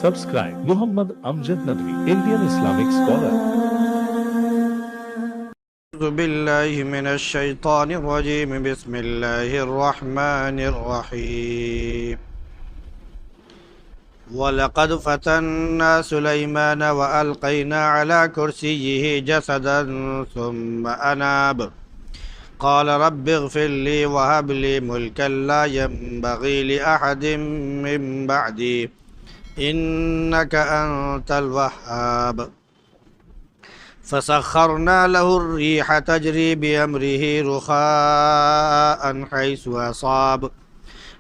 Subscribe Muhammad Amjad Nadwi, Indian Islamic scholar. أعوذ بالله من الشيطان الرجيم بسم الله الرحمن الرحيم ولقد فتنا سليمان وألقينا على كرسيه جسدا ثم أناب قال رب اغفر لي وهب لي ملكا لا ينبغي لأحد من بعدي إنك أنت الوهاب فسخرنا له الريح تجري بأمره رخاء حيث أصاب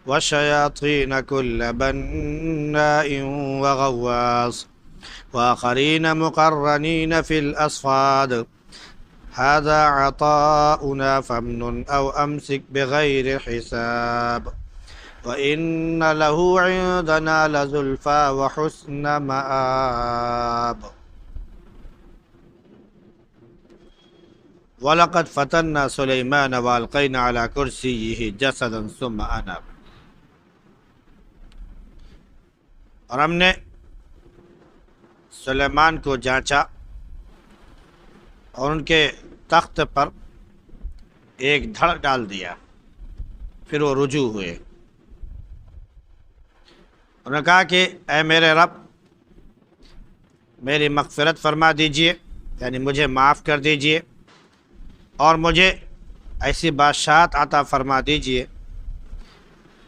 والشياطين كل بناء وغواص وآخرين مقرنين في الأصفاد هذا عطاؤنا فامنن أو أمسك بغير حساب وإن له عندنا لزلفى وحسن مآب وَلَقَدْ فَتَنَّا سُلَيْمَانَ وَأَلْقَيْنَا عَلَى كُرْسِيِّهِ جَسَدًا ثُمَّ أَنَابَ اور ہم نے سلیمان کو جانچا اور ان کے تخت پر ایک دھڑ ڈال دیا، پھر وہ رجوع ہوئے۔ انہوں نے کہا کہ اے میرے رب، میری مغفرت فرما دیجئے، یعنی مجھے معاف کر دیجئے، اور مجھے ایسی بادشاہت عطا فرما دیجئے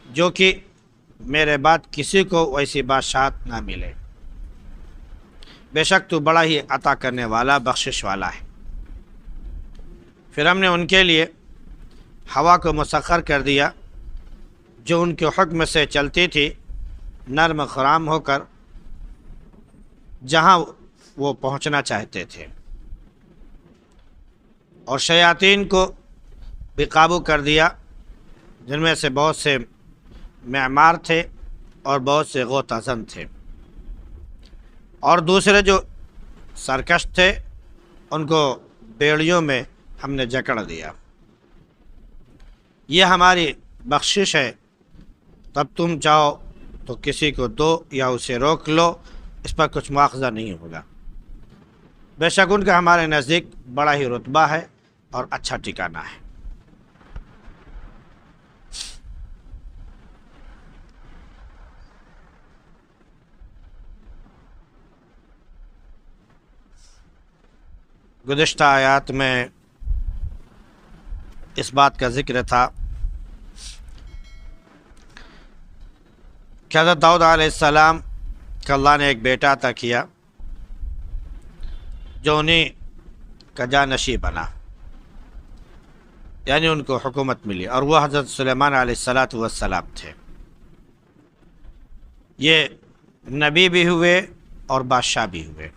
جو کہ میرے بعد کسی کو ویسی بادشاہت نہ ملے، بے شک تو بڑا ہی عطا کرنے والا، بخشش والا ہے۔ پھر ہم نے ان کے لیے ہوا کو مسخر کر دیا جو ان کے حکم سے چلتی تھی، نرم خرام ہو کر جہاں وہ پہنچنا چاہتے تھے، اور شیاطین کو بھی قابو کر دیا جن میں سے بہت سے معمار تھے اور بہت سے غوطہ زن تھے، اور دوسرے جو سرکش تھے ان کو بیڑیوں میں ہم نے جکڑ دیا۔ یہ ہماری بخشش ہے، تب تم چاہو تو کسی کو دو یا اسے روک لو، اس پر کچھ مواخذہ نہیں ہوگا، بے شک ان کا ہمارے نزدیک بڑا ہی رتبہ ہے اور اچھا ٹھکانہ ہے۔ گزشتہ آیات میں اس بات کا ذکر تھا کہ حضرت داؤد علیہ السلام کا اللہ نے ایک بیٹا عطا کیا جو انہیں کا جانشین بنا، یعنی ان کو حکومت ملی، اور وہ حضرت سلیمان علیہ السلام تھے۔ یہ نبی بھی ہوئے اور بادشاہ بھی ہوئے۔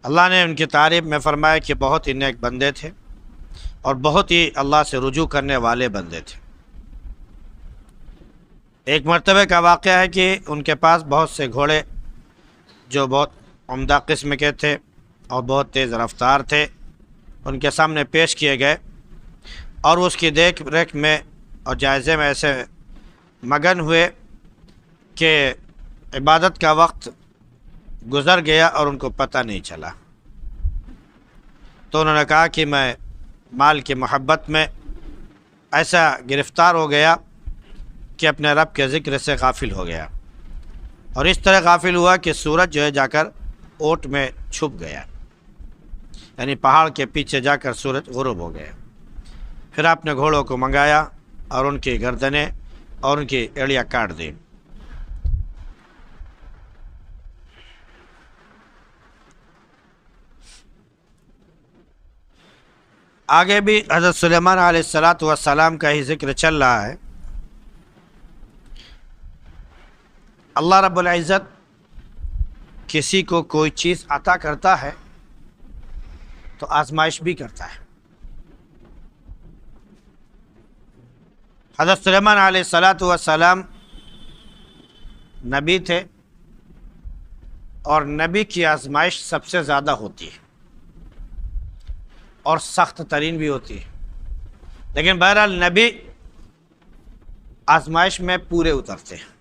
اللہ نے ان کی تعریف میں فرمایا کہ بہت ہی نیک بندے تھے اور بہت ہی اللہ سے رجوع کرنے والے بندے تھے۔ ایک مرتبہ کا واقعہ ہے کہ ان کے پاس بہت سے گھوڑے جو بہت عمدہ قسم کے تھے اور بہت تیز رفتار تھے، ان کے سامنے پیش کیے گئے، اور اس کی دیکھ ریکھ میں اور جائزے میں ایسے مگن ہوئے کہ عبادت کا وقت گزر گیا اور ان کو پتہ نہیں چلا۔ تو انہوں نے کہا کہ میں مال کی محبت میں ایسا گرفتار ہو گیا کہ اپنے رب کے ذکر سے غافل ہو گیا، اور اس طرح غافل ہوا کہ سورج جو ہے جا کر اوٹ میں چھپ گیا، یعنی پہاڑ کے پیچھے جا کر سورج غروب ہو گیا۔ پھر آپ نے گھوڑوں کو منگایا اور ان کی گردنیں اور ان کی ایڑیاں کاٹ دیں۔ آگے بھی حضرت سلیمان علیہ السلام کا ہی ذکر چل رہا ہے۔ اللہ رب العزت کسی کو کوئی چیز عطا کرتا ہے تو آزمائش بھی کرتا ہے۔ حضرت سلیمان علیہ السلام نبی تھے، اور نبی کی آزمائش سب سے زیادہ ہوتی ہے اور سخت ترین بھی ہوتی ہے، لیکن بہرحال نبی آزمائش میں پورے اترتے ہیں۔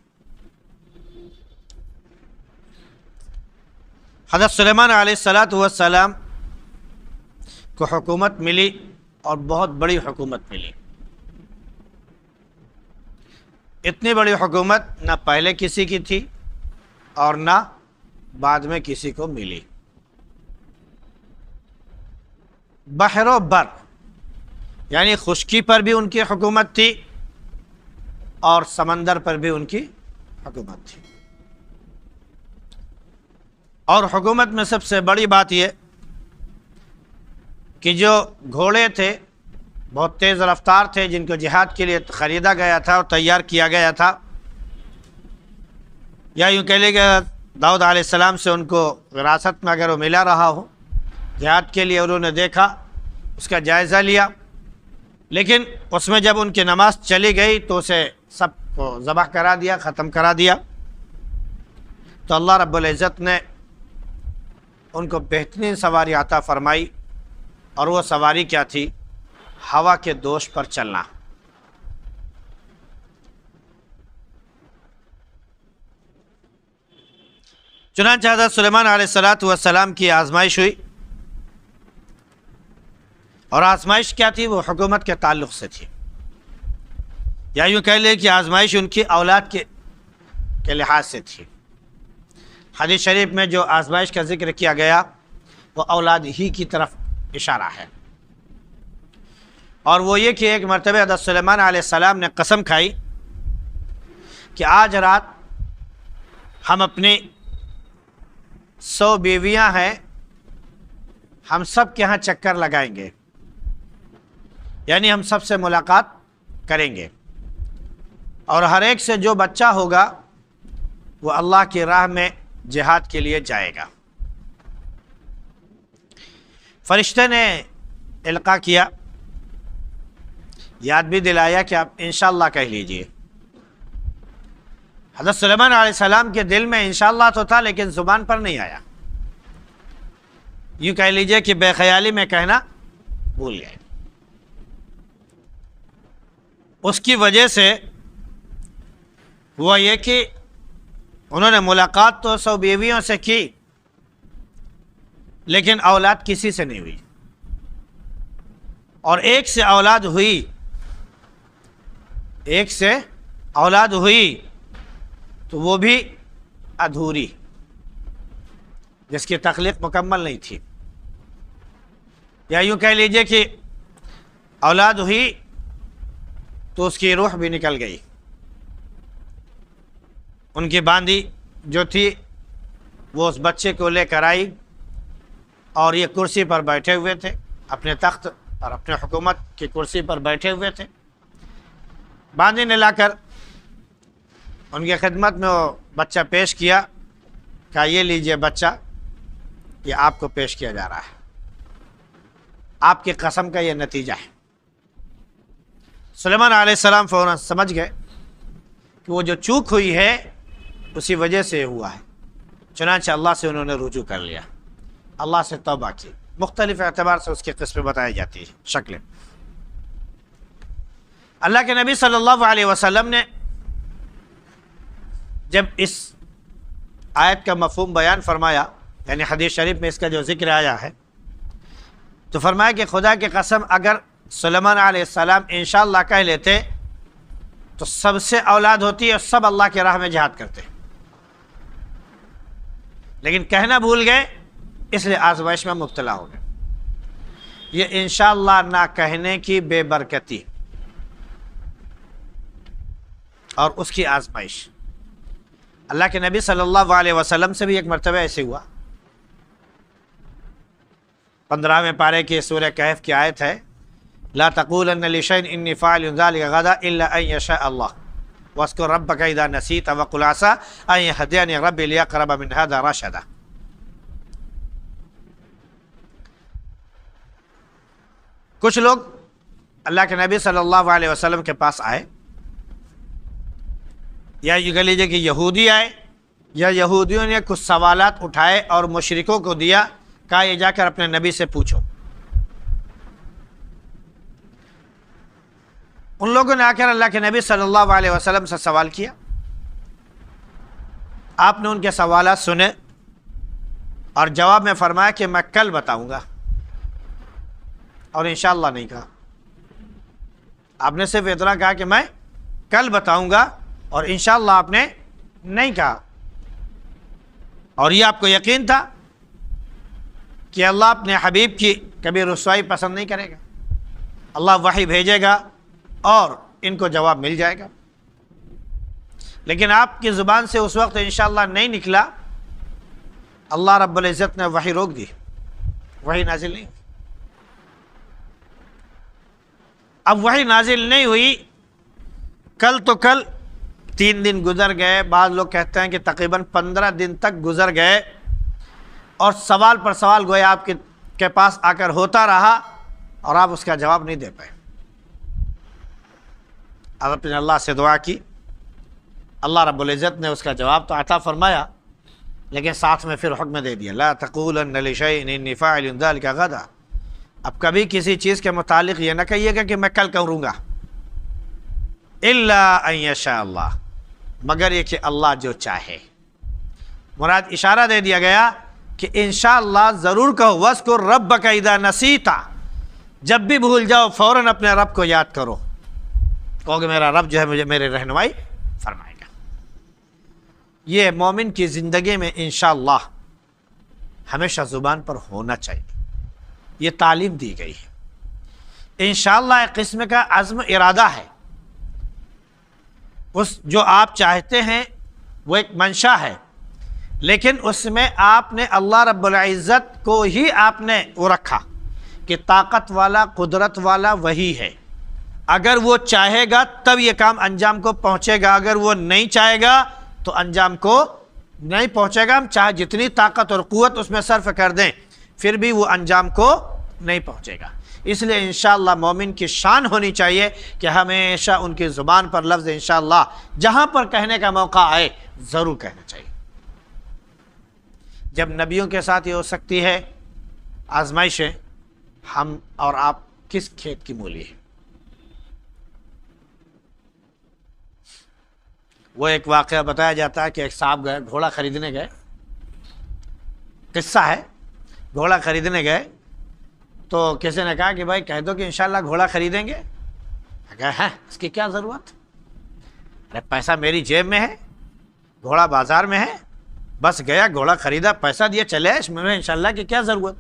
حضرت سلیمان علیہ السلام کو حکومت ملی اور بہت بڑی حکومت ملی. اتنی بڑی حکومت نہ پہلے کسی کی تھی اور نہ بعد میں کسی کو ملی. بحر و بر یعنی خشکی پر بھی ان کی حکومت تھی اور سمندر پر بھی ان کی حکومت تھی. اور حکومت میں سب سے بڑی بات یہ کہ جو گھوڑے تھے بہت تیز رفتار تھے، جن کو جہاد کے لیے خریدا گیا تھا اور تیار کیا گیا تھا، یا یوں کہہ لیں کہ داؤد علیہ السلام سے ان کو وراثت میں اگر وہ ملا رہا ہو، جہاد کے لیے انہوں نے دیکھا، اس کا جائزہ لیا، لیکن اس میں جب ان کی نماز چلی گئی تو اسے سب کو ذبح کرا دیا، ختم کرا دیا. تو اللہ رب العزت نے ان کو بہترین سواری عطا فرمائی، اور وہ سواری کیا تھی؟ ہوا کے دوش پر چلنا. چنانچہ حضرت سلیمان علیہ السلام کی آزمائش ہوئی، اور آزمائش کیا تھی؟ وہ حکومت کے تعلق سے تھی، یا یوں کہہ لیں کہ آزمائش ان کی اولاد کے لحاظ سے تھی. حدیث شریف میں جو آزمائش کا ذکر کیا گیا وہ اولاد ہی کی طرف اشارہ ہے، اور وہ یہ کہ ایک مرتبہ حضرت سلیمان علیہ السلام نے قسم کھائی کہ آج رات ہم اپنی 100 بیویاں ہیں، ہم سب کے ہاں چکر لگائیں گے، یعنی ہم سب سے ملاقات کریں گے، اور ہر ایک سے جو بچہ ہوگا وہ اللہ کی راہ میں جہاد کے لیے جائے گا. فرشتے نے القاء کیا، یاد بھی دلایا کہ آپ انشاءاللہ کہہ لیجئے. حضرت سلیمان علیہ السلام کے دل میں انشاءاللہ تو تھا، لیکن زبان پر نہیں آیا. یوں کہہ لیجئے کہ بے خیالی میں کہنا بھول گئے. اس کی وجہ سے ہوا یہ کہ انہوں نے ملاقات تو 100 بیویوں سے کی، لیکن اولاد کسی سے نہیں ہوئی، اور ایک سے اولاد ہوئی تو وہ بھی ادھوری، جس کی تخلیق مکمل نہیں تھی. یا یوں کہہ لیجئے کہ اولاد ہوئی تو اس کی روح بھی نکل گئی. ان کی باندی جو تھی وہ اس بچے کو لے کر آئی، اور یہ کرسی پر بیٹھے ہوئے تھے، اپنے تخت اور اپنے حکومت کی کرسی پر بیٹھے ہوئے تھے. باندی نے لا کر ان کی خدمت میں وہ بچہ پیش کیا، کہا یہ لیجئے بچہ، یہ آپ کو پیش کیا جا رہا ہے، آپ کی قسم کا یہ نتیجہ ہے. سلیمان علیہ السلام فوراً سمجھ گئے کہ وہ جو چوک ہوئی ہے اسی وجہ سے ہوا ہے. چنانچہ اللہ سے انہوں نے رجوع کر لیا، اللہ سے توبہ کی. مختلف اعتبار سے اس کی قسمیں بتائی جاتی ہیں، شکلیں. اللہ کے نبی صلی اللہ علیہ وسلم نے جب اس آیت کا مفہوم بیان فرمایا، یعنی حدیث شریف میں اس کا جو ذکر آیا ہے، تو فرمایا کہ خدا کی قسم اگر سلیمان علیہ السلام انشاءاللہ کہہ لیتے تو سب سے اولاد ہوتی اور سب اللہ کی راہ میں جہاد کرتے، لیکن کہنا بھول گئے، اس لیے آزمائش میں مبتلا ہو گئے. یہ انشاءاللہ نہ کہنے کی بے برکتی اور اس کی آزمائش. اللہ کے نبی صلی اللہ علیہ وسلم سے بھی ایک مرتبہ ایسے ہوا. 15ویں پارے کی سورہ کہف کی آیت ہے، لا تقولن لشيء انی فاعل ذلك غدا الا ان یشاء اللہ واذکر ربک اذا نسیت وقل عسى ان یهدینی ربی لیقرب من هذا رشدا. کچھ لوگ اللہ کے نبی صلی اللہ علیہ وسلم کے پاس آئے، یا یہ کہہ لیجیے کہ یہودی آئے، یا یہودیوں نے کچھ سوالات اٹھائے اور مشرکوں کو دیا، کہا یہ جا کر اپنے نبی سے پوچھو. ان لوگوں نے آ کر اللہ کے نبی صلی اللہ علیہ وسلم سے سوال کیا، آپ نے ان کے سوالات سنے اور جواب میں فرمایا کہ میں کل بتاؤں گا، اور انشاءاللہ نہیں کہا. آپ نے صرف اتنا کہا کہ میں کل بتاؤں گا، اور انشاءاللہ آپ نے نہیں کہا. اور یہ آپ کو یقین تھا کہ اللہ اپنے حبیب کی کبھی رسوائی پسند نہیں کرے گا. اللہ وحی بھیجے گا اور ان کو جواب مل جائے گا. لیکن آپ کی زبان سے اس وقت انشاءاللہ نہیں نکلا. اللہ رب العزت نے وحی روک دی، وحی نازل نہیں. اب وحی نازل نہیں ہوئی. کل تو کل 3 دن گزر گئے، بعض لوگ کہتے ہیں کہ تقریباً 15 دن تک گزر گئے، اور سوال پر سوال گویا آپ کے پاس آ کر ہوتا رہا اور آپ اس کا جواب نہیں دے پائے. آپ نے اللہ سے دعا کی، اللہ رب العزت نے اس کا جواب تو عطا فرمایا، لیکن ساتھ میں پھر حکم دے دیا لا تقولن لشیء انی فاعل ذلک غدا. اب کبھی کسی چیز کے متعلق یہ نہ کہیے گا کہ میں کل کروں گا، الا ان یشاء اللہ، مگر یہ کہ اللہ جو چاہے. مراد اشارہ دے دیا گیا کہ انشاءاللہ ضرور کہو. وَاذْكُرْ رَبَّكَ اِذَا نَسِيتَ، جب بھی بھول جاؤ فوراً اپنے رب کو یاد کرو، کہو کہ میرا رب جو ہے مجھے میرے رہنمائی فرمائے گا. یہ مومن کی زندگی میں انشاءاللہ ہمیشہ زبان پر ہونا چاہیے. یہ تعلیم دی گئی ہے. انشاءاللہ ایک قسم کا عزم ارادہ ہے. اس جو آپ چاہتے ہیں وہ ایک منشا ہے، لیکن اس میں آپ نے اللہ رب العزت کو ہی آپ نے وہ رکھا کہ طاقت والا قدرت والا وہی ہے. اگر وہ چاہے گا تب یہ کام انجام کو پہنچے گا، اگر وہ نہیں چاہے گا تو انجام کو نہیں پہنچے گا. ہم چاہے جتنی طاقت اور قوت اس میں صرف کر دیں پھر بھی وہ انجام کو نہیں پہنچے گا. اس لیے انشاءاللہ مومن کی شان ہونی چاہیے کہ ہمیشہ ان کی زبان پر لفظ انشاءاللہ جہاں پر کہنے کا موقع آئے ضرور کہنا چاہیے. جب نبیوں کے ساتھ یہ ہو سکتی ہے آزمائشیں، ہم اور آپ کس کھیت کی مولی ہیں؟ وہ ایک واقعہ بتایا جاتا ہے کہ ایک صاحب گئے، گھوڑا خریدنے گئے. قصہ ہے، گھوڑا خریدنے گئے تو کسی نے کہا کہ بھائی کہہ دو کہ انشاءاللہ گھوڑا خریدیں گے. کہا ہے اس کی کیا ضرورت، ارے پیسہ میری جیب میں ہے، گھوڑا بازار میں ہے، بس گیا گھوڑا خریدا، پیسہ دیا چلے، اس میں انشاءاللہ کی کیا ضرورت.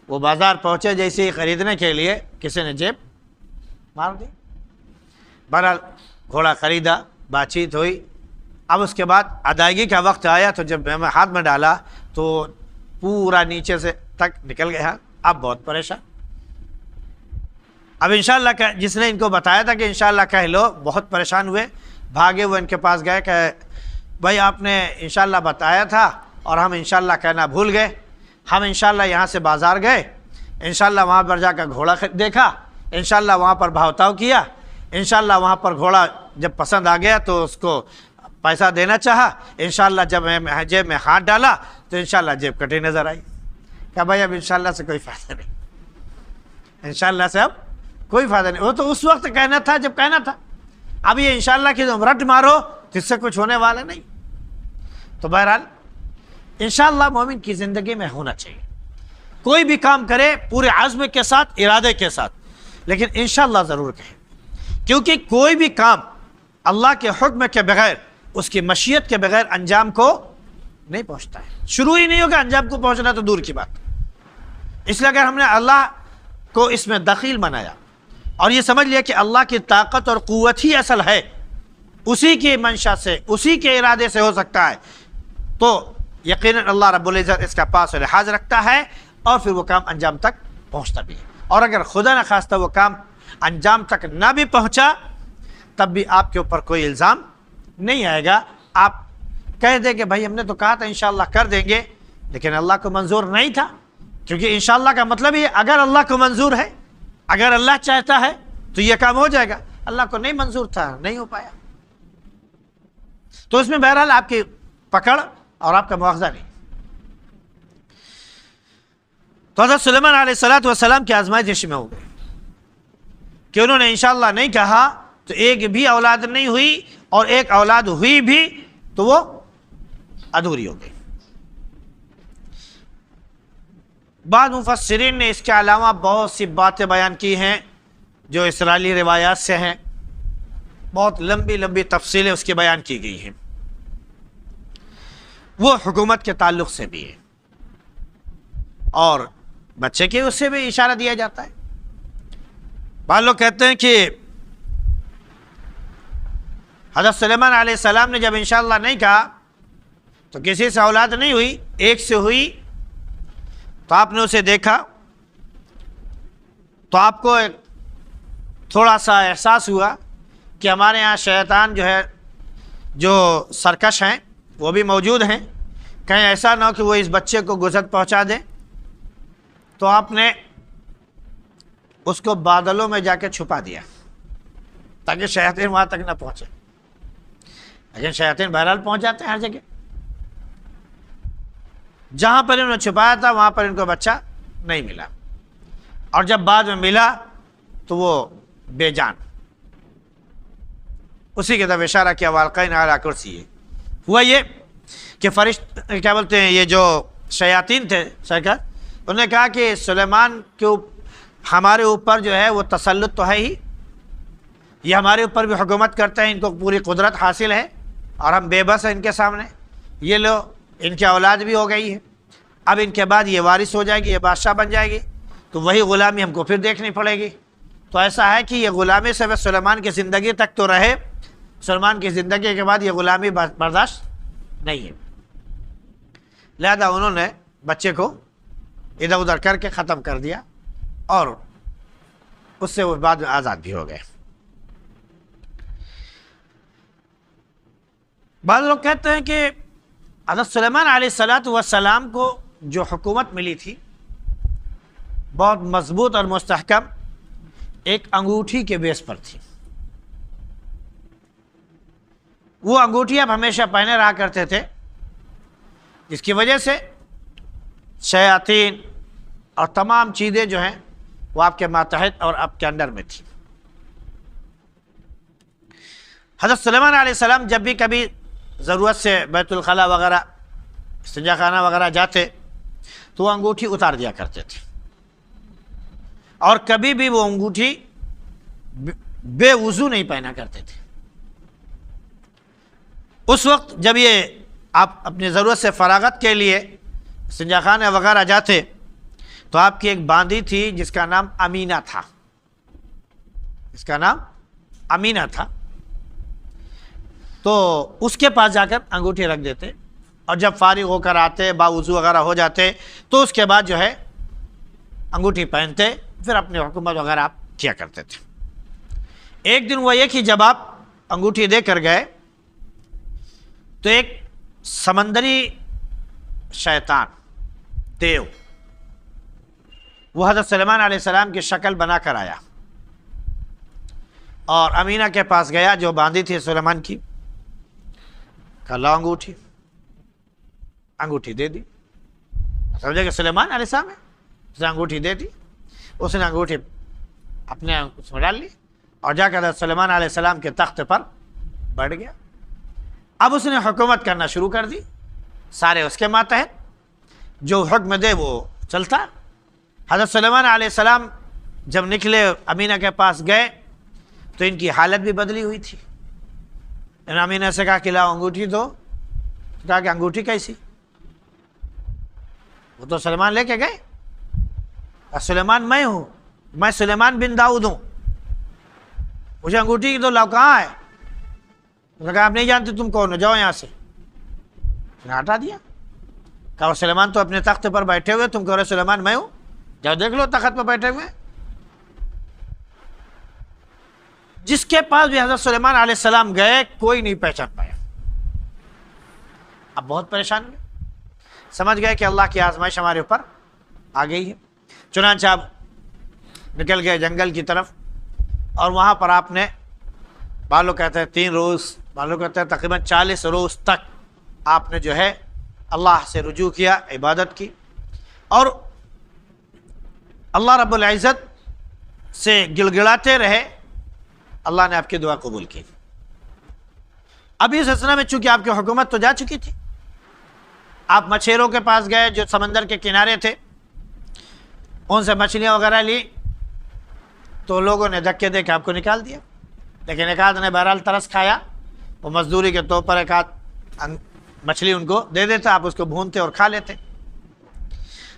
وہ بازار پہنچے، جیسے ہی خریدنے کے لیے کسی نے جیب مار دی. بہرحال گھوڑا خریدا، بات چیت ہوئی. اب اس کے بعد ادائیگی کا وقت آیا تو جب میں ہاتھ میں ڈالا تو پورا نیچے سے تک نکل گیا. اب بہت پریشان. اب انشاءاللہ جس نے ان کو بتایا تھا کہ انشاءاللہ کہہ لو، بہت پریشان ہوئے، بھاگے وہ ان کے پاس گئے کہ بھائی آپ نے انشاءاللہ بتایا تھا اور ہم انشاءاللہ کہنا بھول گئے. ہم انشاءاللہ یہاں سے بازار گئے، انشاءاللہ وہاں پر جا کر گھوڑا دیکھا، انشاءاللہ وہاں پر بھاؤ تاؤ کیا، انشاءاللہ وہاں پر گھوڑا جب پسند آ گیا تو اس کو پیسہ دینا چاہا، انشاءاللہ جب میں جیب میں ہاتھ ڈالا تو انشاءاللہ جیب کٹی نظر آئی. کہا بھائی اب انشاءاللہ سے کوئی فائدہ نہیں، انشاءاللہ سے اب کوئی فائدہ نہیں. وہ تو اس وقت کہنا تھا جب کہنا تھا، اب یہ انشاءاللہ کی تم رٹ مارو تو اس سے کچھ ہونے والا نہیں. تو بہرحال انشاءاللہ مومن کی زندگی میں ہونا چاہیے. کوئی بھی کام کرے پورے عزم کے ساتھ، ارادے کے ساتھ، لیکن انشاءاللہ ضرور کہے، کیونکہ کوئی بھی کام اللہ کے حکم کے بغیر، اس کی مشیت کے بغیر انجام کو نہیں پہنچتا ہے. شروع ہی نہیں ہوگا، انجام کو پہنچنا تو دور کی بات. اس لیے اگر ہم نے اللہ کو اس میں دخیل بنایا اور یہ سمجھ لیا کہ اللہ کی طاقت اور قوت ہی اصل ہے، اسی کی منشا سے، اسی کے ارادے سے ہو سکتا ہے، تو یقیناً اللہ رب العزت اس کا پاس و لحاظ رکھتا ہے اور پھر وہ کام انجام تک پہنچتا بھی ہے. اور اگر خدا نہ خواستہ وہ کام انجام تک نہ بھی پہنچا تب بھی آپ کے اوپر کوئی الزام نہیں آئے گا. آپ کہہ دیں کہ بھائی ہم نے تو کہا تھا انشاءاللہ کر دیں گے، لیکن اللہ کو منظور نہیں تھا. کیونکہ انشاءاللہ کا مطلب یہ اگر اللہ کو منظور ہے، اگر اللہ چاہتا ہے تو یہ کام ہو جائے گا. اللہ کو نہیں منظور تھا، نہیں ہو پایا. تو اس میں بہرحال آپ کی پکڑ اور آپ کا مواخذہ نہیں. تو حضرت سلیمان علیہ السلام کی آزمائش میں ہو گئی کہ انہوں نے انشاءاللہ نہیں کہا تو ایک بھی اولاد نہیں ہوئی، اور ایک اولاد ہوئی بھی تو وہ ادھوری ہو گئی. بعض مفسرین نے اس کے علاوہ بہت سی باتیں بیان کی ہیں جو اسرائیلی روایات سے ہیں، بہت لمبی لمبی تفصیلیں اس کی بیان کی گئی ہیں، وہ حکومت کے تعلق سے بھی ہے اور بچے کے اس سے بھی اشارہ دیا جاتا ہے۔ بعض لوگ کہتے ہیں کہ حضرت سلیمان علیہ السلام نے جب انشاءاللہ نہیں کہا تو کسی سے اولاد نہیں ہوئی، ایک سے ہوئی تو آپ نے اسے دیکھا تو آپ کو ایک تھوڑا سا احساس ہوا کہ ہمارے یہاں شیطان جو ہے، جو سرکش ہیں وہ بھی موجود ہیں، کہیں ایسا نہ ہو کہ وہ اس بچے کو گزر پہنچا دیں، تو آپ نے اس کو بادلوں میں جا کے چھپا دیا تاکہ شیاطین وہاں تک نہ پہنچے۔ لیکن شیاطین بہرحال پہنچ جاتے ہیں ہر جگہ، جہاں پر انہوں نے چھپایا تھا وہاں پر ان کو بچہ نہیں ملا، اور جب بعد میں ملا تو وہ بے جان۔ اسی کی طرف اشارہ کیا والقین علی کرسی، ہوا یہ کہ فرشتے کیا بولتے ہیں، یہ جو شیاطین تھے سرکار، انہوں نے کہا کہ سلیمان کے ہمارے اوپر جو ہے وہ تسلط تو ہے ہی، یہ ہمارے اوپر بھی حکومت کرتے ہیں، ان کو پوری قدرت حاصل ہے اور ہم بے بس ہیں ان کے سامنے، یہ لو ان کی اولاد بھی ہو گئی ہے، اب ان کے بعد یہ وارث ہو جائے گی، یہ بادشاہ بن جائے گی، تو وہی غلامی ہم کو پھر دیکھنی پڑے گی۔ تو ایسا ہے کہ یہ غلامی سے سلیمان کی زندگی تک تو رہے، سلیمان کی زندگی کے بعد یہ غلامی برداشت نہیں ہے، لہذا انہوں نے بچے کو ادھر ادھر کر کے ختم کر دیا اور اس سے وہ بعد میں آزاد بھی ہو گئے۔ بعض لوگ کہتے ہیں کہ حضرت سلیمان علیہ السلام کو جو حکومت ملی تھی بہت مضبوط اور مستحکم ایک انگوٹھی کے بیس پر تھی، وہ انگوٹھی آپ ہمیشہ پہنے رہا کرتے تھے، جس کی وجہ سے شیاطین اور تمام چیزیں جو ہیں وہ آپ کے ماتحت اور آپ کے انڈر میں تھی۔ حضرت سلیمان علیہ السلام جب بھی کبھی ضرورت سے بیت الخلا وغیرہ استنجا خانہ وغیرہ جاتے تو وہ انگوٹھی اتار دیا کرتے تھے، اور کبھی بھی وہ انگوٹھی بے وضو نہیں پہنا کرتے تھے۔ اس وقت جب یہ آپ اپنی ضرورت سے فراغت کے لیے استنجا خانہ وغیرہ جاتے تو آپ کی ایک باندی تھی جس کا نام امینہ تھا، اس کا نام امینہ تھا، تو اس کے پاس جا کر انگوٹھی رکھ دیتے، اور جب فارغ ہو کر آتے باوضو وغیرہ ہو جاتے تو اس کے بعد جو ہے انگوٹھی پہنتے، پھر اپنی حکومت وغیرہ آپ کیا کرتے تھے۔ ایک دن وہ یہ کہ جب آپ انگوٹھی دے کر گئے تو ایک سمندری شیطان دیو وہ حضرت سلیمان علیہ السلام کی شکل بنا کر آیا اور امینہ کے پاس گیا جو باندھی تھی سلیمان کی، کہا لاؤ انگوٹھی، انگوٹھی دے دی، سمجھے کہ سلیمان علیہ السلام ہے، اس نے انگوٹھی دے دی، اس نے انگوٹھی اپنے اس میں ڈال لی اور جا کر حضرت سلیمان علیہ السلام کے تخت پر بیٹھ گیا۔ اب اس نے حکومت کرنا شروع کر دی، سارے اس کے ماتحت، جو حکم دے وہ چلتا۔ حضرت سلیمان علیہ السلام جب نکلے امینہ کے پاس گئے تو ان کی حالت بھی بدلی ہوئی تھی۔ انہوں نے امینہ سے کہا کہ لاؤ انگوٹھی دو، کہا کہ انگوٹھی کیسی؟ وہ تو سلیمان لے کے گئے، سلیمان میں ہوں، میں سلیمان بن داؤد ہوں، مجھے انگوٹھی کی دو، لاؤ کہاں ہے؟ انہوں نے کہا آپ نہیں جانتے تم کون ہو، جاؤ یہاں سے، ہٹا دیا۔ کہا سلیمان تو اپنے تخت پر بیٹھے ہوئے، تم کہہ رہے سلیمان میں ہوں، جاؤ دیکھ لو تخت پر بیٹھے ہوئے۔ جس کے پاس بھی حضرت سلیمان علیہ السلام گئے کوئی نہیں پہچان پایا۔ اب بہت پریشان ہوئے، سمجھ گئے کہ اللہ کی آزمائش ہمارے اوپر آ گئی ہے، چنانچہ آپ نکل گئے جنگل کی طرف، اور وہاں پر آپ نے بعض لوگ کہتے ہیں 3 روز، بعض لوگ کہتے ہیں تقریباً 40 روز تک آپ نے جو ہے اللہ سے رجوع کیا، عبادت کی، اور اللہ رب العزت سے گڑگڑاتے رہے۔ اللہ نے آپ کی دعا قبول کی۔ اب اس سلسلے میں چونکہ آپ کی حکومت تو جا چکی تھی، آپ مچھیروں کے پاس گئے جو سمندر کے کنارے تھے، ان سے مچھلیاں وغیرہ لی تو لوگوں نے دھکے دے کے آپ کو نکال دیا، لیکن ایک آدھ نے بہرحال ترس کھایا، وہ مزدوری کے طور پر ایک آدھ مچھلی ان کو دے دیتا، آپ اس کو بھونتے اور کھا لیتے۔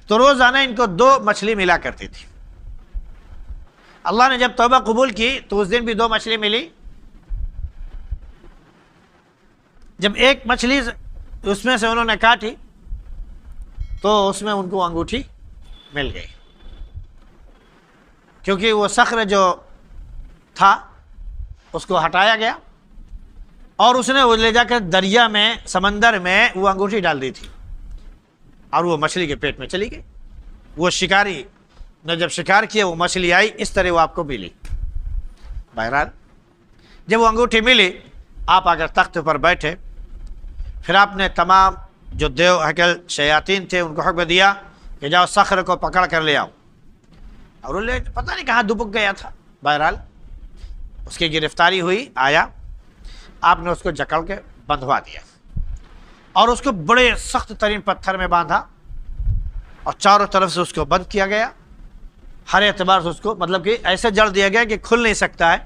تو روزانہ ان کو 2 مچھلی ملا کرتی تھی۔ اللہ نے جب توبہ قبول کی تو اس دن بھی 2 مچھلی ملی۔ جب ایک مچھلی اس میں سے انہوں نے کاٹی تو اس میں ان کو انگوٹھی مل گئی، کیونکہ وہ صخر جو تھا اس کو ہٹایا گیا اور اس نے وہ لے جا کر دریا میں، سمندر میں وہ انگوٹھی ڈال دی تھی اور وہ مچھلی کے پیٹ میں چلی گئی۔ وہ شکاری نے جب شکار کیا وہ مچھلی آئی، اس طرح وہ آپ کو ملی۔ بہرحال جب وہ انگوٹھی ملی، آپ اگر تخت پر بیٹھے، پھر آپ نے تمام جو دیو ہکل شیاطین تھے ان کو حکم دیا کہ جاؤ صخر کو پکڑ کر لے آؤ، اور وہ پتہ نہیں کہاں دبک گیا تھا۔ بہرحال اس کی گرفتاری ہوئی، آیا، آپ نے اس کو جکڑ کے بندھوا دیا اور اس کو بڑے سخت ترین پتھر میں باندھا اور چاروں طرف سے اس کو بند کیا گیا، ہر اعتبار سے اس کو مطلب کہ ایسے جڑ دیا گیا کہ کھل نہیں سکتا ہے۔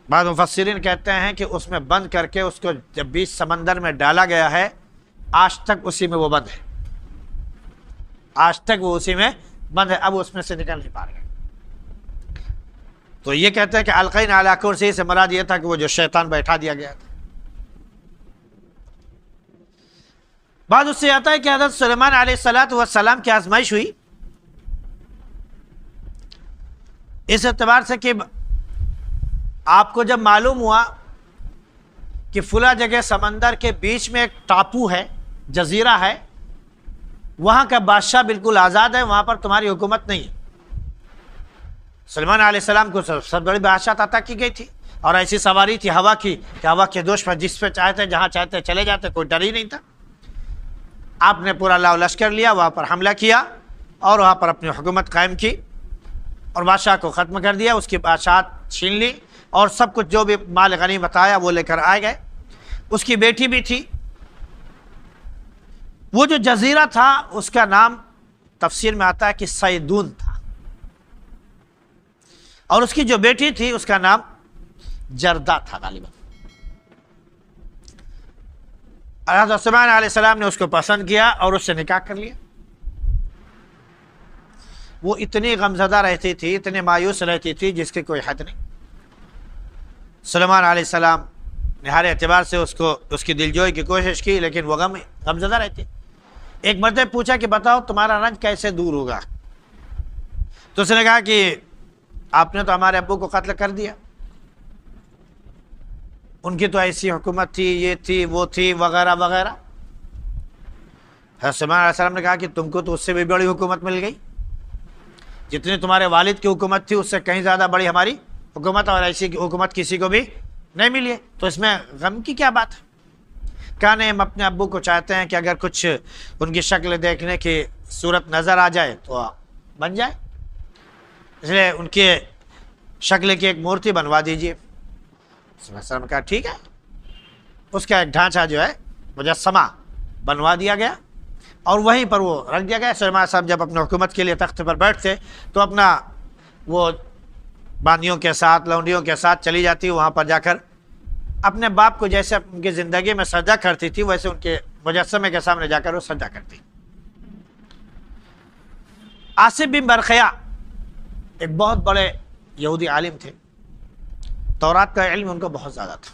بعض مفسرین کہتے ہیں کہ اس میں بند کر کے اس کو جب بیچ سمندر میں ڈالا گیا ہے، آج تک اسی میں وہ بند ہے، آج تک وہ اسی میں بند ہے، اب اس میں سے نکل نہیں پا رہے۔ تو یہ کہتے ہیں کہ القینا علی کرسی سے مراد یہ تھا کہ وہ جو شیطان بیٹھا دیا گیا تھا۔ بعد اس سے آتا ہے کہ حضرت سلیمان علیہ السلام کی آزمائش ہوئی اس اعتبار سے کہ آپ کو جب معلوم ہوا کہ فلاں جگہ سمندر کے بیچ میں ایک ٹاپو ہے، جزیرہ ہے، وہاں کا بادشاہ بالکل آزاد ہے، وہاں پر تمہاری حکومت نہیں ہے۔ سلیمان علیہ السلام کو سب بڑی بادشاہ عطا کی گئی تھی اور ایسی سواری تھی ہوا کی کہ ہوا کے دوش پر جس پہ چاہتے جہاں چاہتے چلے جاتے، کوئی ڈر ہی نہیں تھا۔ آپ نے پورا لاؤ لشکر لیا، وہاں پر حملہ کیا اور وہاں پر اپنی حکومت قائم کی اور بادشاہ کو ختم کر دیا، اس کی بادشاہت چھین لی اور سب کچھ جو بھی مال غنیمت آیا وہ لے کر آئے گئے۔ اس کی بیٹی بھی تھی۔ وہ جو جزیرہ تھا اس کا نام تفسیر میں آتا ہے کہ سیدون تھا، اور اس کی جو بیٹی تھی اس کا نام جردہ تھا غالباً۔ حضرت سلیمان علیہ السلام نے اس کو پسند کیا اور اس سے نکاح کر لیا۔ وہ اتنی غمزدہ رہتی تھی، اتنے مایوس رہتی تھی جس کی کوئی حد نہیں۔ سلیمان علیہ السلام نے ہر اعتبار سے اس کی دلجوئی کی کوشش کی، لیکن وہ غمزدہ رہتی۔ ایک مرتبہ پوچھا کہ بتاؤ تمہارا رنج کیسے دور ہوگا؟ تو اس نے کہا کہ آپ نے تو ہمارے ابو کو قتل کر دیا، ان کی تو ایسی حکومت تھی، یہ تھی، وہ تھی، وغیرہ وغیرہ۔ حضرت سلیمان علیہ السلام نے کہا کہ تم کو تو اس سے بھی بڑی حکومت مل گئی، جتنی تمہارے والد کی حکومت تھی اس سے کہیں زیادہ بڑی ہماری حکومت، اور ایسی حکومت کسی کو بھی نہیں ملی ہے، تو اس میں غم کی کیا بات ہے؟ کہنے ہم اپنے ابو کو چاہتے ہیں کہ اگر کچھ ان کی شکل دیکھنے کی صورت نظر آ جائے تو بن جائے، اس لیے ان کی شکل کی ایک مورتی بنوا دیجیے۔ سلیمان نے کہا ٹھیک ہے۔ اس کا ایک ڈھانچہ جو ہے مجسمہ بنوا دیا گیا اور وہیں پر وہ رکھ دیا گیا۔ سلیمان صاحب جب اپنے حکومت کے لیے تخت پر بیٹھتے تو اپنا وہ باندیوں کے ساتھ، لونڈیوں کے ساتھ چلی جاتی، وہاں پر جا کر اپنے باپ کو جیسے ان کی زندگی میں سجدہ کرتی تھی ویسے ان کے مجسمے کے سامنے جا کر وہ سجدہ کرتی۔ آصف بن برخیا ایک بہت بڑے یہودی عالم تھے، تورات کا علم ان کو بہت زیادہ تھا۔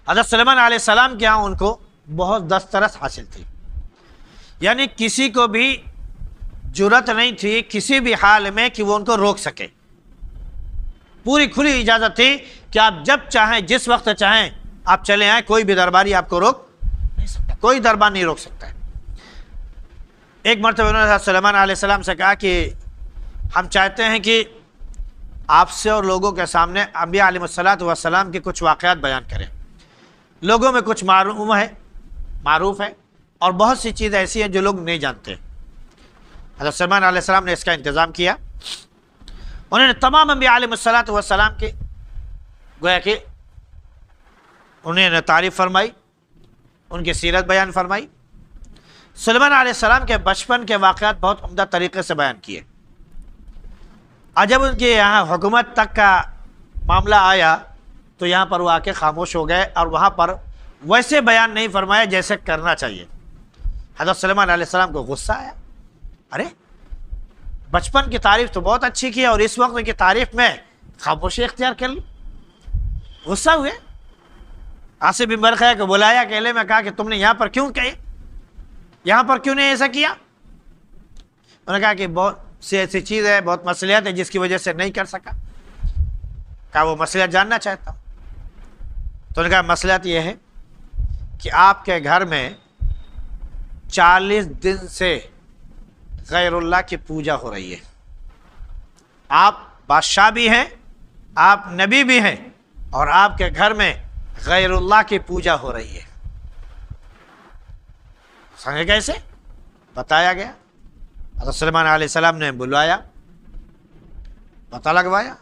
حضرت سلیمان علیہ السلام کے ہاں ان کو بہت دسترس حاصل تھی، یعنی کسی کو بھی جرأت نہیں تھی کسی بھی حال میں کہ وہ ان کو روک سکے۔ پوری کھلی اجازت تھی کہ آپ جب چاہیں، جس وقت چاہیں آپ چلے آئیں، کوئی بھی درباری آپ کو روک نہیں سکتا، کوئی دربار نہیں روک سکتا ہے۔ ایک مرتبہ انہوں نے حضرت سلیمان علیہ السلام سے کہا کہ ہم چاہتے ہیں کہ آپ سے اور لوگوں کے سامنے انبیاء علیہ السلام کے کچھ واقعات بیان کریں۔ لوگوں میں کچھ معروف ہے اور بہت سی چیزیں ایسی ہیں جو لوگ نہیں جانتے۔ حضرت سلیمان علیہ السلام نے اس کا انتظام کیا۔ انہوں نے تمام انبیاء علیہ السلام کی گویا کہ انہیں تعریف فرمائی، ان کی سیرت بیان فرمائی۔ سلیمان علیہ السلام کے بچپن کے واقعات بہت عمدہ طریقے سے بیان کیے، اور جب ان کے یہاں حکومت تک کا معاملہ آیا تو یہاں پر وہ آ کے خاموش ہو گئے، اور وہاں پر ویسے بیان نہیں فرمایا جیسے کرنا چاہیے۔ حضرت سلیمان علیہ السلام کو غصہ آیا، ارے بچپن کی تعریف تو بہت اچھی کی اور اس وقت کی تعریف میں خاموشی اختیار کر لی۔ غصہ ہوئے، عاصم بن برقیہ کو بلایا اکیلے میں، کہا کہ تم نے یہاں پر کیوں کہے، یہاں پر کیوں نہیں ایسا کیا؟ انہوں نے کہا کہ بہت سی ایسی چیز ہے، بہت مصلحت ہے جس کی وجہ سے نہیں کر سکا۔ کہا وہ مصلحت جاننا چاہتا ہوں۔ تو انہوں نے کہا مصلحت یہ ہے کہ آپ کے گھر میں 40 دن سے غیر اللہ کی پوجا ہو رہی ہے، آپ بادشاہ بھی ہیں، آپ نبی بھی ہیں، اور آپ کے گھر میں غیر اللہ کی پوجا ہو رہی ہے۔ سمجھے کیسے؟ بتایا گیا۔ حضرت سلیمان علیہ السلام نے بلایا، پتہ لگوایا،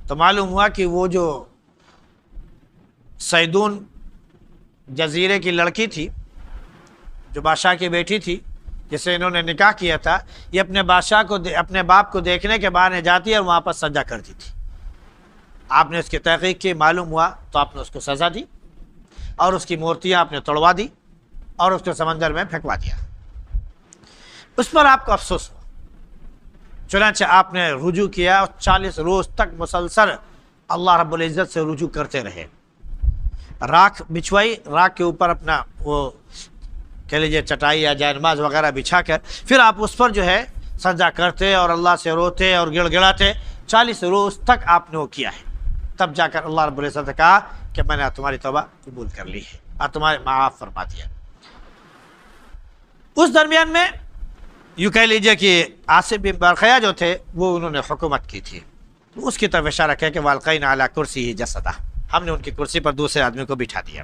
تو معلوم ہوا کہ وہ جو سیدون جزیرے کی لڑکی تھی، جو بادشاہ کی بیٹی تھی، جسے انہوں نے نکاح کیا تھا، یہ اپنے بادشاہ کو اپنے باپ کو دیکھنے کے بہانے جاتی ہے اور وہاں پر سجدہ کرتی تھی۔ آپ نے اس کی تحقیق کی، معلوم ہوا تو آپ نے اس کو سزا دی اور اس کی مورتیاں آپ نے توڑوا دی اور اس کو سمندر میں پھینکوا دیا۔ اس پر آپ کو افسوس ہوا، چنانچہ آپ نے رجوع کیا اور 40 روز تک مسلسل اللہ رب العزت سے رجوع کرتے رہے۔ راکھ بچھوائی، راکھ کے اوپر اپنا وہ کہہ لیجیے چٹائی یا جائے نماز وغیرہ بچھا کر پھر آپ اس پر جو ہے سجدہ کرتے اور اللہ سے روتے اور گڑ گڑاتے۔ 40 روز تک آپ نے وہ کیا ہے، تب جا کر اللہ رب العزت نے کہا کہ میں نے تمہاری توبہ قبول کر لی ہے اور تمہارے معاف فرما دیا۔ اس درمیان میں یوں کہہ لیجیے کہ عاصم بن برقیہ جو تھے وہ انہوں نے حکومت کی تھی، تو اس کی طرف اشارہ کیا کہ والقینا علی کرسی جسدہ، ہم نے ان کی کرسی پر دوسرے آدمی کو بٹھا دیا۔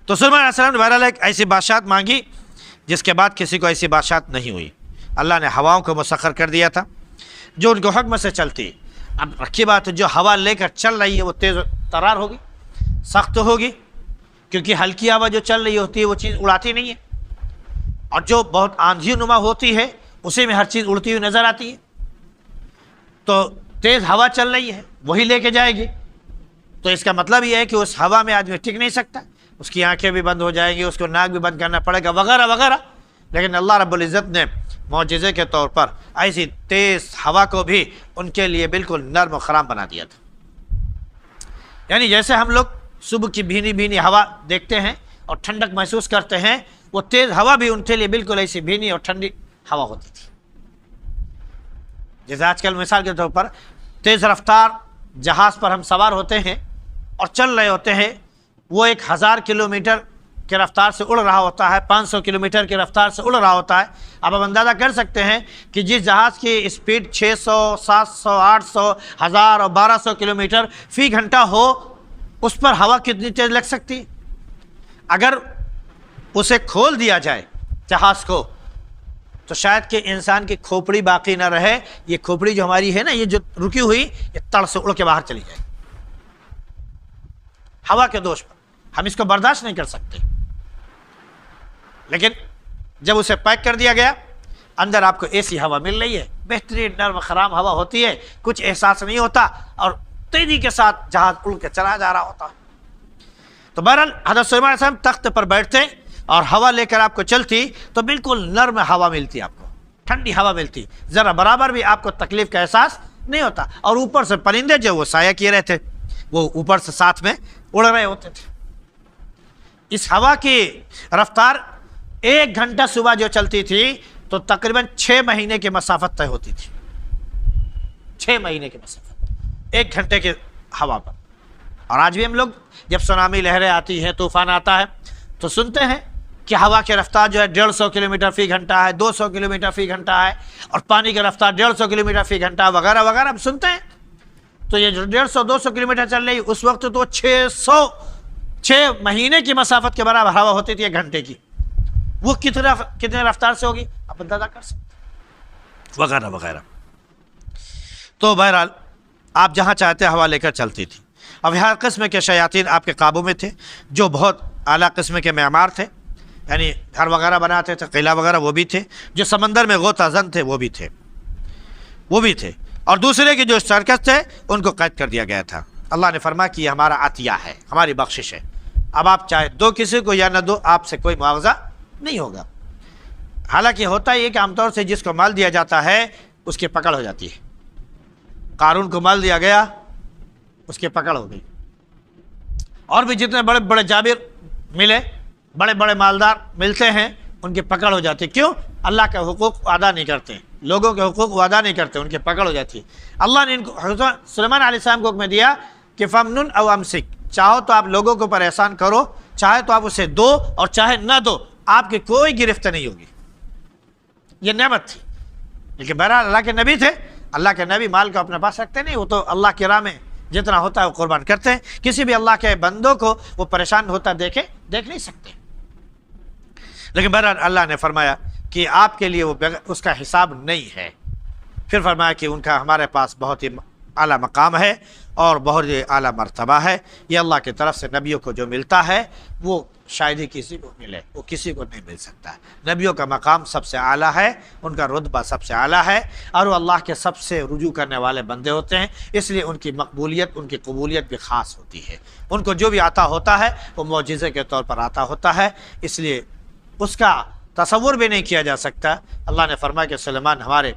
تو سلیمان علیہ السلام نے بہرحال ایک ایسی بادشاہت مانگی جس کے بعد کسی کو ایسی بادشاہت نہیں ہوئی۔ اللہ نے ہواؤں کو مسخر کر دیا تھا جو ان کو حکم سے چلتی۔ اب رکھی بات ہے، جو ہوا لے کر چل رہی ہے وہ تیز ترار ہوگی، سخت ہوگی، کیونکہ ہلکی ہوا جو چل رہی ہوتی ہے وہ چیز اڑاتی نہیں ہے، اور جو بہت آندھی نما ہوتی ہے اسی میں ہر چیز اڑتی ہوئی نظر آتی ہے۔ تو تیز ہوا چل رہی ہے وہی لے کے جائے گی، تو اس کا مطلب یہ ہے کہ اس ہوا میں آدمی ٹک نہیں سکتا، اس کی آنکھیں بھی بند ہو جائیں گی، اس کو ناک بھی بند کرنا پڑے گا وغیرہ وغیرہ۔ لیکن اللہ رب العزت نے معجزے کے طور پر ایسی تیز ہوا کو بھی ان کے لیے بالکل نرم و خرام بنا دیا تھا۔ یعنی جیسے ہم لوگ صبح کی بھینی بھینی ہوا دیکھتے ہیں اور ٹھنڈک محسوس کرتے ہیں، وہ تیز ہوا بھی ان کے لیے بالکل ایسی بھینی اور ٹھنڈی ہوا ہوتی تھی۔ جیسے آج کل مثال کے طور پر تیز رفتار جہاز پر ہم سوار ہوتے ہیں اور چل رہے ہوتے ہیں، وہ 1000 کلومیٹر کی رفتار سے اڑ رہا ہوتا ہے، 500 کلومیٹر کی رفتار سے اڑ رہا ہوتا ہے۔ اب ہم اندازہ کر سکتے ہیں کہ جس جہاز کی اسپیڈ 600 700 800 1000 اور 1200 کلومیٹر فی گھنٹہ ہو، اس پر ہوا کتنی تیز لگ سکتی ہے۔ اگر اسے کھول دیا جائے جہاز کو تو شاید کہ انسان کی کھوپڑی باقی نہ رہے، یہ کھوپڑی جو ہماری ہے نا، یہ جو رکی ہوئی، یہ تڑ سے اڑ کے باہر چلی جائے ہوا کے دوش پر۔ ہم اس کو برداشت نہیں کر سکتے، لیکن جب اسے پیک کر دیا گیا، اندر آپ کو ایسی ہوا مل رہی ہے، بہترین نرم خرام ہوا ہوتی ہے، کچھ احساس نہیں ہوتا، اور تیزی کے ساتھ جہاز اڑ کے چلا جا رہا ہوتا ہے۔ تو بہرحال حضرت سلیمان علیہ السلام تخت پر بیٹھتے اور ہوا لے کر آپ کو چلتی تو بالکل نرم ہوا ملتی، آپ کو ٹھنڈی ہوا ملتی، ذرا برابر بھی آپ کو تکلیف کا احساس نہیں ہوتا۔ اور اوپر سے پرندے جو وہ سایہ کیے رہتے، وہ اوپر سے ساتھ میں اڑ رہے ہوتے تھے۔ اس ہوا کی رفتار 1 گھنٹہ صبح جو چلتی تھی تو تقریباً 6 مہینے کی مسافت طے ہوتی تھی، 6 مہینے کی مسافت 1 گھنٹے کی ہوا پر۔ اور آج بھی ہم لوگ جب سونامی لہریں آتی ہیں، طوفان آتا ہے، تو سنتے ہیں کہ ہوا کی رفتار جو ہے 150 کلومیٹر فی گھنٹہ ہے، 200 کلومیٹر فی گھنٹہ ہے، اور پانی کی رفتار 150 کلومیٹر فی گھنٹہ وغیرہ وغیرہ ہم سنتے ہیں۔ تو یہ جو 150-200 کلومیٹر چل رہی اس وقت تو 6 مہینے کی مسافت کے برابر ہوا ہوتی تھی 1 گھنٹے کی، وہ کتنے رفتار سے ہوگی آپ اندازہ کر سکتے، وغیرہ وغیرہ۔ تو بہرحال آپ جہاں چاہتے ہوا لے کر چلتی تھی۔ اب ہر قسم کے شیاطین آپ کے قابو میں تھے، جو بہت اعلیٰ قسم کے معمار تھے، یعنی گھر وغیرہ بناتے تھے، قلعہ وغیرہ وہ بھی تھے، جو سمندر میں غوطہ زن تھے وہ بھی تھے، اور دوسرے کے جو سرکس تھے ان کو قید کر دیا گیا تھا۔ اللہ نے فرمایا کہ یہ ہمارا عطیہ ہے، ہماری بخشش ہے، اب آپ چاہے دو کسی کو یا نہ دو، آپ سے کوئی معاوضہ نہیں ہوگا۔ حالانکہ ہوتا یہ کہ عام طور سے جس کو مال دیا جاتا ہے اس کی پکڑ ہو جاتی ہے۔ قارون کو مال دیا گیا، اس کی پکڑ ہو گئی، اور بھی جتنے بڑے بڑے جابر ملے، بڑے بڑے مالدار ملتے ہیں، ان کی پکڑ ہو جاتی ہے۔ کیوں؟ اللہ کے حقوق ادا نہیں کرتے، لوگوں کے حقوق ادا نہیں کرتے، ان کی پکڑ ہو جاتی ہے۔ اللہ نے ان کو حضرت سلیمان علیہ السلام کو حکم دیا کہ فمنن او امسک، چاہو تو آپ لوگوں کے اوپر احسان کرو، چاہے تو آپ اسے دو اور چاہے نہ دو، آپ کی کوئی گرفت نہیں ہوگی۔ یہ نعمت تھی، لیکن بہرحال اللہ کے نبی تھے، اللہ کے نبی مال کو اپنے پاس رکھتے نہیں، وہ تو اللہ کی راہ میں جتنا ہوتا ہے وہ قربان کرتے ہیں۔ کسی بھی اللہ کے بندوں کو وہ پریشان ہوتا دیکھ نہیں سکتے، لیکن بہرحال اللہ نے فرمایا کہ آپ کے لیے وہ اس کا حساب نہیں ہے۔ پھر فرمایا کہ ان کا ہمارے پاس بہت ہی اعلیٰ مقام ہے اور بہت ہی اعلیٰ مرتبہ ہے، یہ اللہ کی طرف سے نبیوں کو جو ملتا ہے وہ شاید ہی کسی کو ملے، وہ کسی کو نہیں مل سکتا۔ نبیوں کا مقام سب سے اعلیٰ ہے، ان کا رتبہ سب سے اعلیٰ ہے، اور وہ اللہ کے سب سے رجوع کرنے والے بندے ہوتے ہیں، اس لیے ان کی مقبولیت، ان کی قبولیت بھی خاص ہوتی ہے۔ ان کو جو بھی عطا ہوتا ہے وہ معجزے کے طور پر عطا ہوتا ہے، اس لیے اس کا تصور بھی نہیں کیا جا سکتا۔ اللہ نے فرمایا کہ سلیمان ہمارے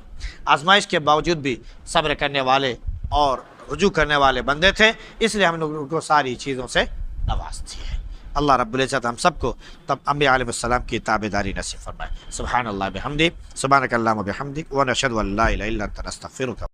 آزمائش کے باوجود بھی صبر کرنے والے اور رجوع کرنے والے بندے تھے، اس لیے ہم لوگوں کو ساری چیزوں سے نوازتی ہے۔ اللہ رب العزت ہم سب کو تب انبیاء علیہ السلام کی تابعداری نصیب فرمائے۔ سبحان اللہ بحمدہ، سبحانک اللہم وبحمدک، ونشہد ان لا الہ الا انت نستغفرک۔